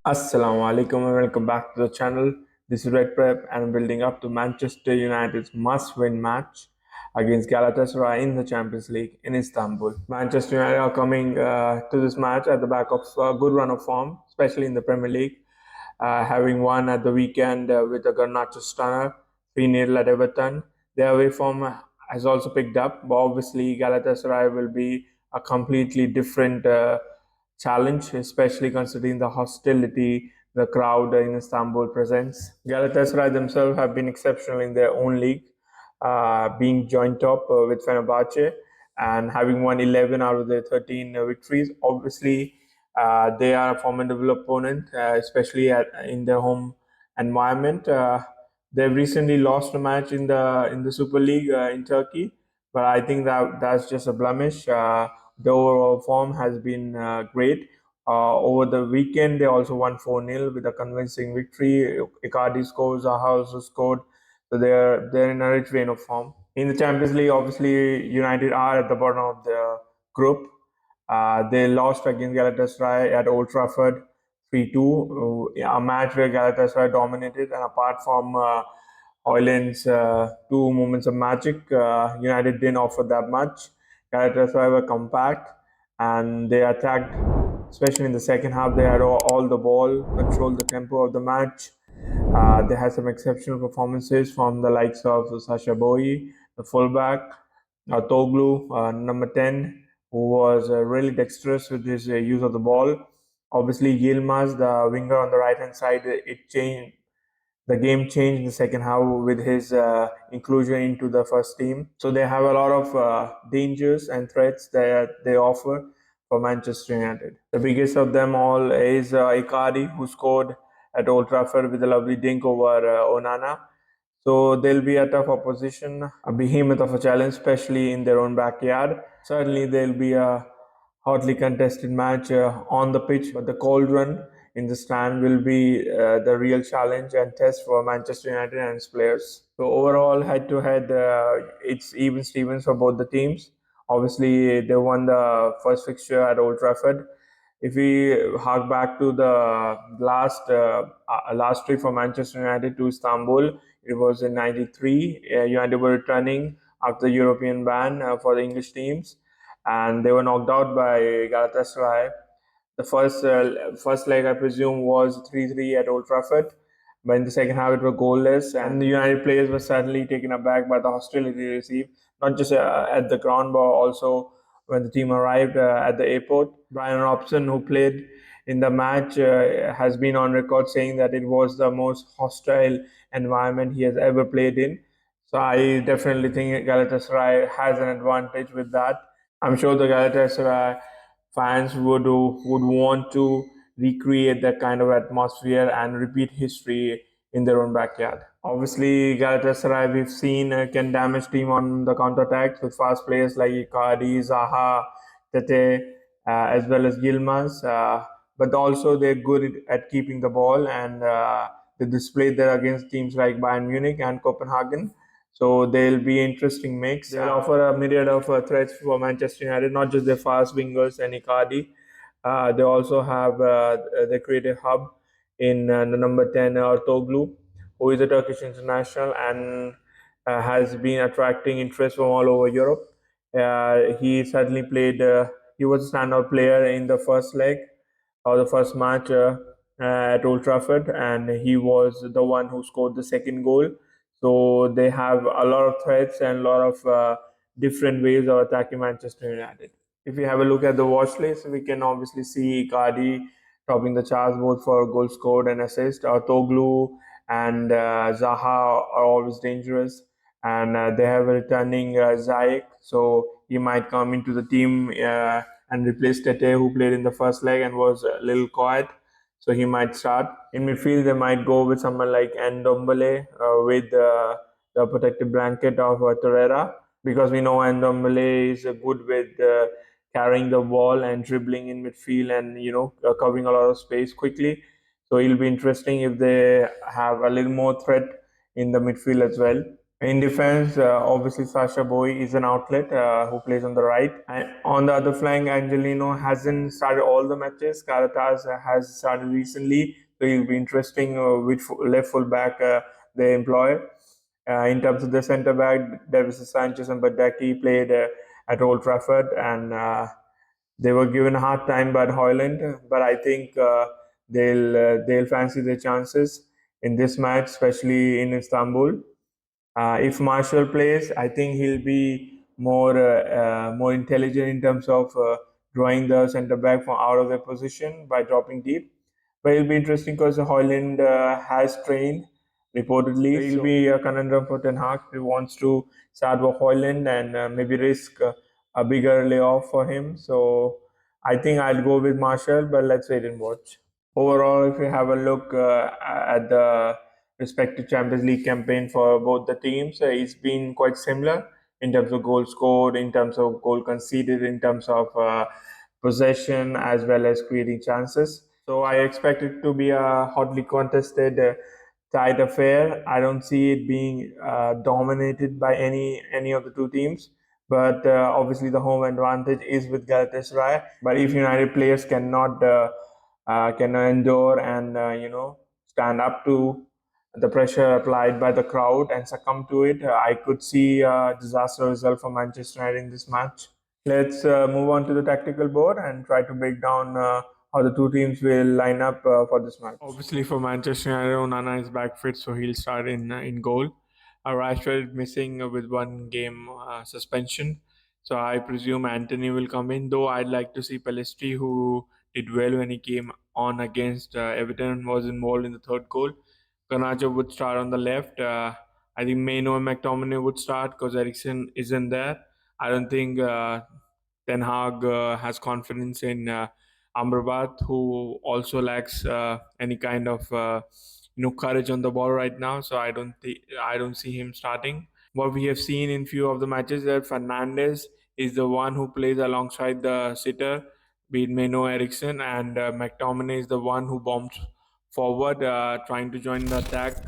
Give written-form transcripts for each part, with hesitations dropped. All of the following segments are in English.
Assalamu alaikum and welcome back to the channel. This is Red Prep and I'm building up to Manchester United's must-win match against Galatasaray in the Champions League in Istanbul. Manchester United are coming to this match at the back of a good run of form, especially in the Premier League, having won at the weekend with a Garnacho stunner, 3-0 at Everton. Their away form has also picked up, but obviously Galatasaray will be a completely different challenge, especially considering the hostility the crowd in Istanbul presents. Galatasaray themselves have been exceptional in their own league, being joint top with Fenerbahce and having won 11 out of their 13 victories. Obviously, they are a formidable opponent, especially in their home environment. They've recently lost a match in the Super League in Turkey, but I think that's just a blemish. The overall form has been great. Over the weekend, they also won 4-0 with a convincing victory. Icardi scores, Zaha also scored. So they're in a rich vein of form. In the Champions League, obviously, United are at the bottom of the group. They lost against Galatasaray at Old Trafford 3-2, a match where Galatasaray dominated. And apart from Hoyland's two moments of magic, United didn't offer that much. Galatasaray were compact and they attacked, especially in the second half. They had all the ball, controlled the tempo of the match. They had some exceptional performances from the likes of Sasha Bowie, the fullback, Toglu, number 10, who was really dexterous with his use of the ball. Obviously, Yilmaz, the winger on the right hand side, it changed. The game changed in the second half with his inclusion into the first team. So they have a lot of dangers and threats that they offer for Manchester United. The biggest of them all is Icardi, who scored at Old Trafford with a lovely dink over Onana. So they'll be a tough opposition, a behemoth of a challenge, especially in their own backyard. Certainly, there'll be a hotly contested match on the pitch, but the cold run in the stand will be the real challenge and test for Manchester United and its players. So overall, head to head, it's even Stevens for both the teams. Obviously, they won the first fixture at Old Trafford. If we hark back to the last trip for Manchester United to Istanbul, it was in '93. United were returning after the European ban for the English teams, and they were knocked out by Galatasaray. The first leg, I presume, was 3-3 at Old Trafford. But in the second half, it was goalless, and the United players were certainly taken aback by the hostility they received, not just at the ground, but also when the team arrived at the airport. Brian Robson, who played in the match, has been on record saying that it was the most hostile environment he has ever played in. So I definitely think Galatasaray has an advantage with that. I'm sure the Galatasaray fans would want to recreate that kind of atmosphere and repeat history in their own backyard. Obviously, Galatasaray we've seen can damage team on the counter attacks with fast players like Icardi, Zaha, Tete, as well as Yilmaz. But also they're good at keeping the ball and they displayed that against teams like Bayern Munich and Copenhagen. So they'll be interesting mix. They'll offer a myriad of threats for Manchester United, not just their fast wingers and Icardi. They also have the creative hub in the number 10, Toglu, who is a Turkish international and has been attracting interest from all over Europe. He certainly played, he was a standout player in the first leg or the first match at Old Trafford, and he was the one who scored the second goal. So they have a lot of threats and a lot of different ways of attacking Manchester United. If we have a look at the watch list, we can obviously see Icardi topping the charts both for goal scored and assist. Toglu and Zaha are always dangerous, and they have a returning Zayek, so he might come into the team and replace Tete, who played in the first leg and was a little quiet. So he might start. In midfield, they might go with someone like Ndombele with the protective blanket of Torreira, because we know Ndombele is good with carrying the ball and dribbling in midfield and covering a lot of space quickly. So it'll be interesting if they have a little more threat in the midfield as well. In defense, obviously Sasha Boy is an outlet who plays on the right, and on the other flank, Angelino hasn't started all the matches. Caritas has started recently, so it'll be interesting which left full back they employ. In terms of the centre back, Davis Sanchez and Badaki played at Old Trafford, and they were given a hard time by Hoyland. But I think they'll fancy their chances in this match, especially in Istanbul. If Marshall plays, I think he'll be more intelligent in terms of drawing the centre back from out of their position by dropping deep. But it'll be interesting because Hoyland has trained reportedly. So it'll be a conundrum for Ten Hag. He wants to start with Hoyland and maybe risk a bigger layoff for him. So I think I'll go with Marshall, but let's wait and watch. Overall, if you have a look at the respective Champions League campaign for both the teams, it's been quite similar in terms of goals scored, in terms of goal conceded, in terms of possession, as well as creating chances. So I expect it to be a hotly contested, tight affair. I don't see it being dominated by any of the two teams. But obviously, the home advantage is with Galatasaray. But if United players can endure and stand up to the pressure applied by the crowd and succumb to it, I could see a disaster result for Manchester United in this match. Let's move on to the tactical board and try to break down how the two teams will line up for this match. Obviously, for Manchester United, Onana is back fit, so he'll start in goal. Rashford missing with 1 game suspension, so I presume Anthony will come in. Though I'd like to see Pelistri, who did well when he came on against Everton, was involved in the third goal. Garnacho would start on the left. I think Maino and McTominay would start because Eriksen isn't there. I don't think Ten Hag has confidence in Amrabat, who also lacks any kind of courage on the ball right now. So I don't see him starting. What we have seen in few of the matches that Fernandes is the one who plays alongside the sitter, be it Meno Eriksson, and McTominay is the one who bombs forward, trying to join the attack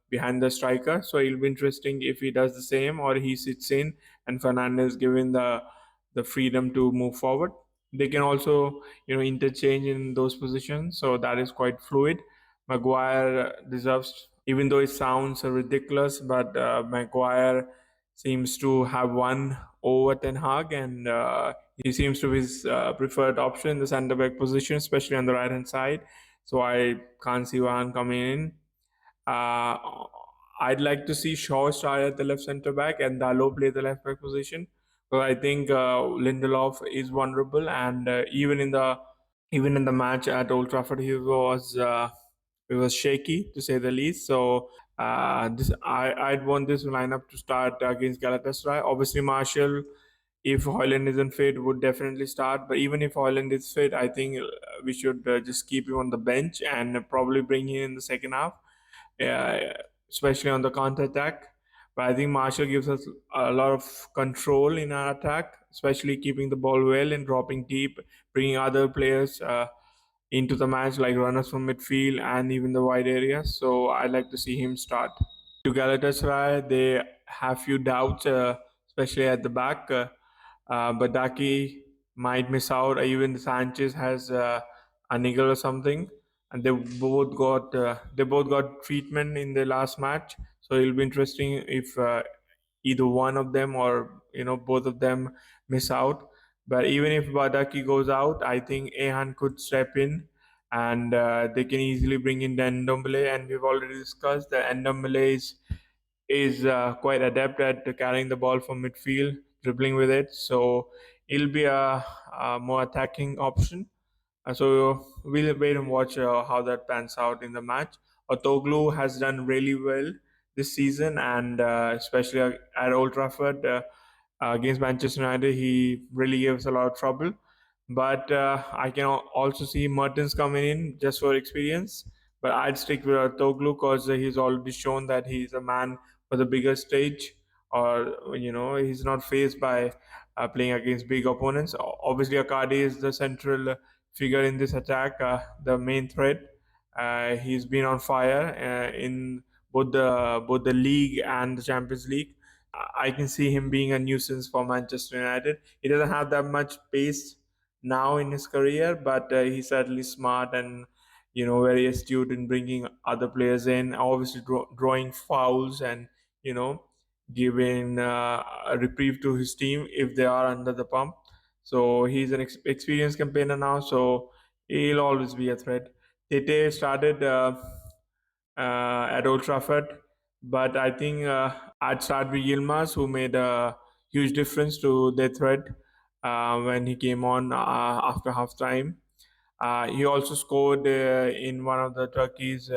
behind the striker. So it'll be interesting if he does the same or he sits in and Fernandes given the freedom to move forward. They can also interchange in those positions, so that is quite fluid. Maguire deserves, even though it sounds ridiculous, but Maguire seems to have won over Ten Hag, and he seems to be his preferred option in the centre back position, especially on the right hand side. So I can't see Vahan coming in. Uh, I'd like to see Shaw start at the left centre back and Dalo play the left back position. But I think Lindelof is vulnerable, and even in the match at Old Trafford, he was shaky to say the least. So I'd want this lineup to start against Galatasaray. Obviously, Martial, if Hoyland isn't fit, would definitely start. But even if Hoyland is fit, I think we should just keep him on the bench and probably bring him in the second half, uh, especially on the counter attack. But I think Marshall gives us a lot of control in our attack, especially keeping the ball well and dropping deep, bringing other players into the match like runners from midfield and even the wide areas. So I like to see him start. To Galatasaray, they have few doubts, especially at the back. Badaki might miss out. Even Sanchez has a niggle or something, and they both got treatment in the last match. So it'll be interesting if either one of them or both of them miss out. But even if Badaki goes out, I think Ehan could step in, and they can easily bring in Dan Ndombele. And we've already discussed that Ndombele is quite adept at carrying the ball from midfield, dribbling with it. So it'll be a more attacking option. So we'll wait and watch how that pans out in the match. Otoglu has done really well this season, and especially at Old Trafford against Manchester United, he really gives a lot of trouble. But I can also see Mertens coming in just for experience. But I'd stick with Toglu because he's already shown that he's a man for the bigger stage, or he's not faced by playing against big opponents. Obviously, Akadi is the central figure in this attack, the main threat. He's been on fire in both the league and the Champions League. I can see him being a nuisance for Manchester United. He doesn't have that much pace now in his career, but he's certainly smart and very astute in bringing other players in. Obviously, drawing fouls and you know giving a reprieve to his team if they are under the pump. So he's an experienced campaigner now, so he'll always be a threat. Tete started at Old Trafford, but I think I'd start with Yilmaz, who made a huge difference to their threat when he came on after half time. He also scored in one of the Turkey's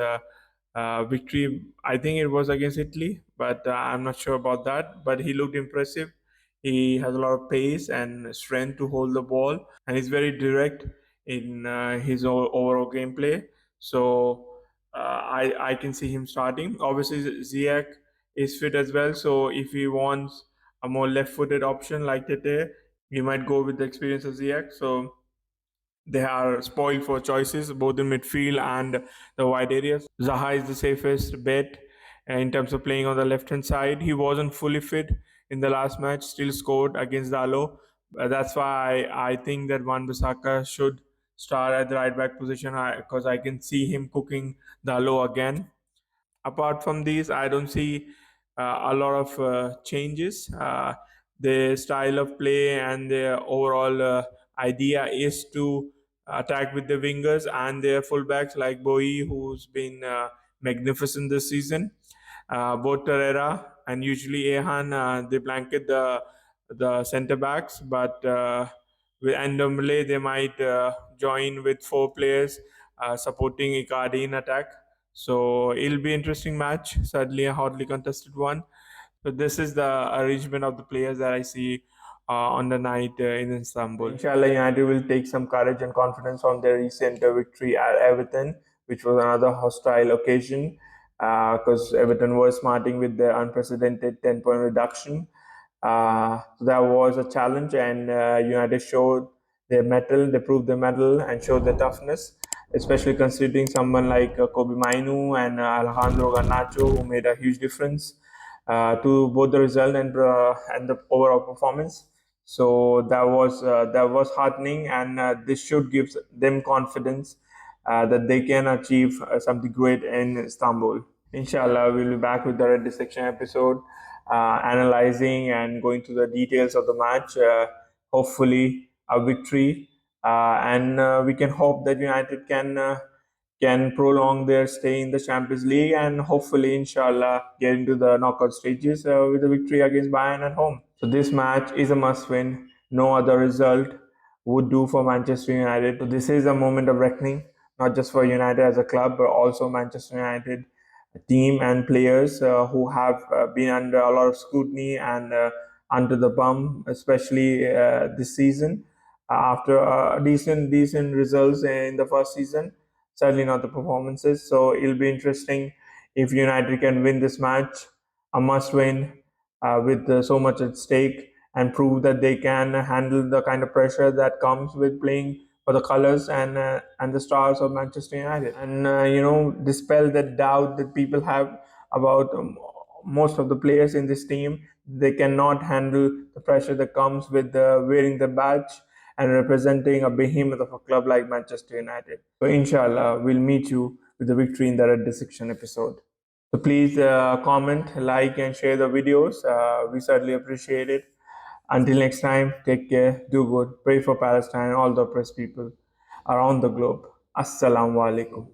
victory. I think it was against Italy, but I'm not sure about that. But he looked impressive. He has a lot of pace and strength to hold the ball, and he's very direct in his overall gameplay. So I can see him starting. Obviously, Ziyech is fit as well. So if he wants a more left-footed option like Tete, he might go with the experience of Ziyech. So they are spoiled for choices both in midfield and the wide areas. Zaha is the safest bet in terms of playing on the left hand side. He wasn't fully fit in the last match, still scored against Dalo. That's why I think that Wan Bissaka should start at the right back position because I can see him cooking Dalo again. Apart from these, I don't see a lot of changes. The style of play and the overall idea is to attack with the wingers and their fullbacks like Bowie, who's been magnificent this season. Both Torreira and usually Ehan, they blanket the centre backs, but with Ndombele, they might join with four players supporting Icardi in attack. So it'll be interesting match, certainly a hotly contested one. So this is the arrangement of the players that I see on the night in Istanbul. Inshallah, United will take some courage and confidence on their recent victory at Everton, which was another hostile occasion because Everton was smarting with their unprecedented 10-point reduction. So that was a challenge, and United showed their mettle, they proved their mettle and showed their toughness, especially considering someone like Kobe Mainu and Alejandro Garnacho, who made a huge difference to both the result and the overall performance. So that was heartening, and this should give them confidence that they can achieve something great in Istanbul. Inshallah, we'll be back with the red dissection episode, analyzing and going through the details of the match. Hopefully, a victory, and we can hope that United can prolong their stay in the Champions League and hopefully, inshallah, get into the knockout stages with a victory against Bayern at home. So this match is a must-win. No other result would do for Manchester United. So this is a moment of reckoning, not just for United as a club, but also Manchester United team and players who have been under a lot of scrutiny and under the bum, especially this season. After decent results in the first season, certainly not the performances. So it'll be interesting if United can win this match, a must win with so much at stake, and prove that they can handle the kind of pressure that comes with playing for the colors and the stars of Manchester United, and dispel that doubt that people have about most of the players in this team. They cannot handle the pressure that comes with wearing the badge and representing a behemoth of a club like Manchester United. So, inshallah, we'll meet you with the victory in the Red Dissection episode. So, please comment, like, and share the videos. We certainly appreciate it. Until next time, take care, do good, pray for Palestine and all the oppressed people around the globe. Assalamu alaikum.